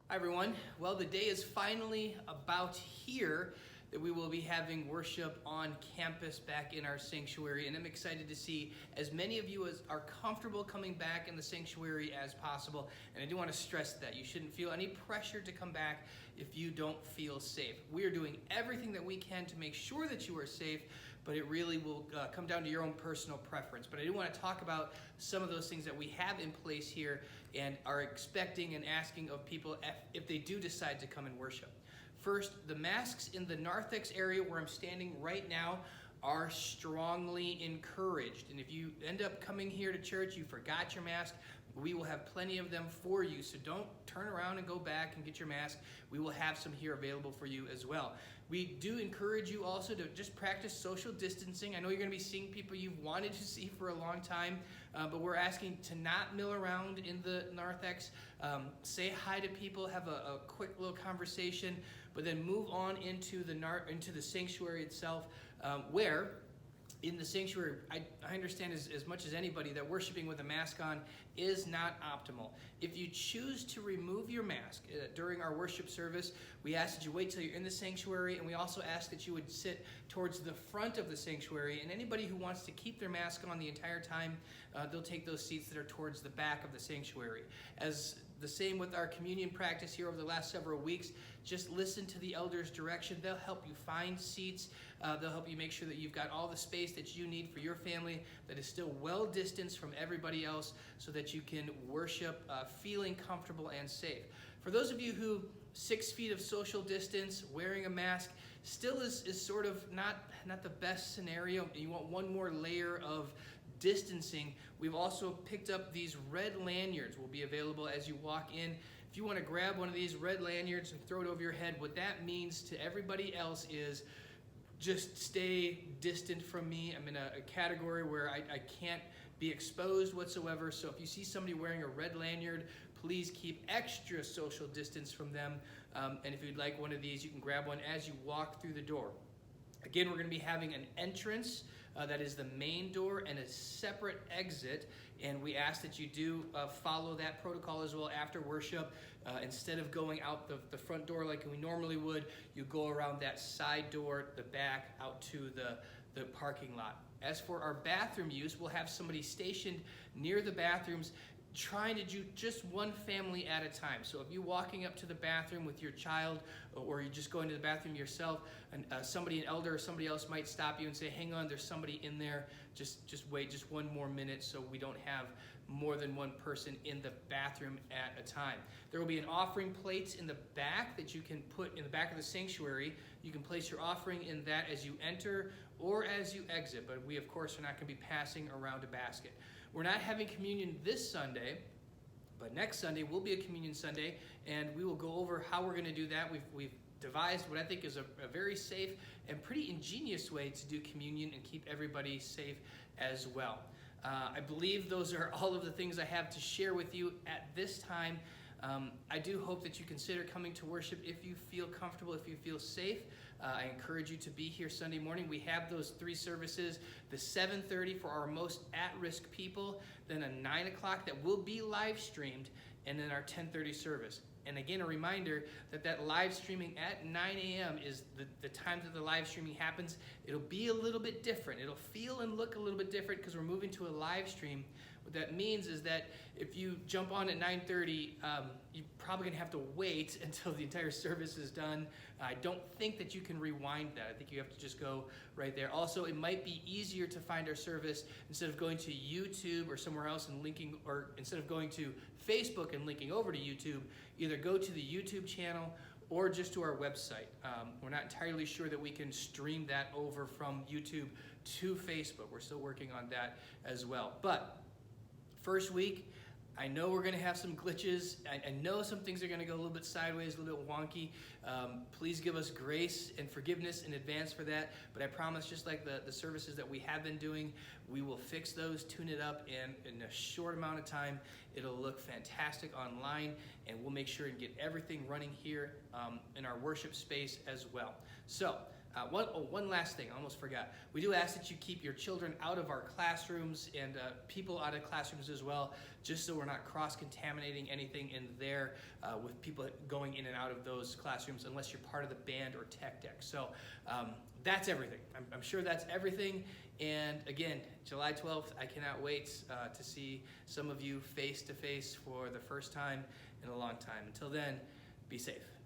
Hi everyone. Well, the day is finally about here that we will be having worship on campus back in our sanctuary, and I'm excited to see as many of you as are comfortable coming back in the sanctuary as possible. And I do want to stress that you shouldn't feel any pressure to come back if you don't feel safe. We are doing everything that we can to make sure that you are safe, but it really will come down to your own personal preference. But I do want to talk about some of those things that we have in place here and are expecting and asking of people if they do decide to come and worship. First, the masks in the narthex area where I'm standing right now are strongly encouraged. And if you end up coming here to church, you forgot your mask, we will have plenty of them for you. So don't turn around and go back and get your mask. We will have some here available for you as well. We do encourage you also to just practice social distancing. I know you're going to be seeing people you've wanted to see for a long time, but we're asking to not mill around in the narthex. Say hi to people, have a quick little conversation, but then move on into the sanctuary itself, where in the sanctuary, I understand as much as anybody that worshiping with a mask on is not optimal. If you choose to remove your mask during our worship service, we ask that you wait till you're in the sanctuary, and we also ask that you would sit towards the front of the sanctuary, and anybody who wants to keep their mask on the entire time, they'll take those seats that are towards the back of the sanctuary. As the same with our communion practice here over the last several weeks, just listen to the elders' direction. They'll help you find seats. They'll help you make sure that you've got all the space that you need for your family that is still well distanced from everybody else so that you can worship feeling comfortable and safe. For those of you who 6 feet of social distance, wearing a mask, still is sort of not the best scenario. You want one more layer of distancing. We've also picked up these red lanyards will be available as you walk in. If you want to grab one of these red lanyards and throw it over your head, what that means to everybody else is just stay distant from me. I'm in a category where I can't be exposed whatsoever. So if you see somebody wearing a red lanyard, please keep extra social distance from them. And if you'd like one of these, you can grab one as you walk through the door. Again, we're going to be having an entrance that is the main door and a separate exit, and we ask that you do follow that protocol as well after worship. Instead of going out the front door like we normally would, you go around that side door, the back, out to the parking lot. As for our bathroom use, we'll have somebody stationed near the bathrooms trying to do just one family at a time. So if you're walking up to the bathroom with your child, or you're just going to the bathroom yourself, and an elder or somebody else might stop you and say, hang on, there's somebody in there, just wait just one more minute so we don't have more than one person in the bathroom at a time. There will be an offering plate in the back that you can put in the back of the sanctuary. You can place your offering in that as you enter or as you exit, but we of course are not going to be passing around a basket. We're not having communion this Sunday, but next Sunday will be a communion Sunday, and we will go over how we're going to do that. We've devised what I think is a very safe and pretty ingenious way to do communion and keep everybody safe as well. I believe those are all of the things I have to share with you at this time. I do hope that you consider coming to worship if you feel comfortable, if you feel safe. I encourage you to be here Sunday morning. We have those 3 services, the 7:30 for our most at-risk people, then a 9 o'clock that will be live streamed, and then our 10:30 service. And again, a reminder that live streaming at 9 a.m. is the time that the live streaming happens. It'll be a little bit different. It'll feel and look a little bit different because we're moving to a live stream. What that means is that if you jump on at 9:30, you're probably going to have to wait until the entire service is done. I don't think that you can rewind that. I think you have to just go right there. Also, it might be easier to find our service instead of going to YouTube or somewhere else and linking, or instead of going to Facebook and linking over to YouTube, either go to the YouTube channel or just to our website. We're not entirely sure that we can stream that over from YouTube to Facebook. We're still working on that as well. But first week, I know we're going to have some glitches. I know some things are going to go a little bit sideways, a little bit wonky. Please give us grace and forgiveness in advance for that. But I promise, just like the services that we have been doing, we will fix those, tune it up, and in a short amount of time, it'll look fantastic online, and we'll make sure and get everything running here in our worship space as well. So One last thing, I almost forgot. We do ask that you keep your children out of our classrooms and people out of classrooms as well, just so we're not cross-contaminating anything in there with people going in and out of those classrooms unless you're part of the band or tech deck. So that's everything. I'm sure that's everything. And again, July 12th, I cannot wait to see some of you face to face for the first time in a long time. Until then, be safe.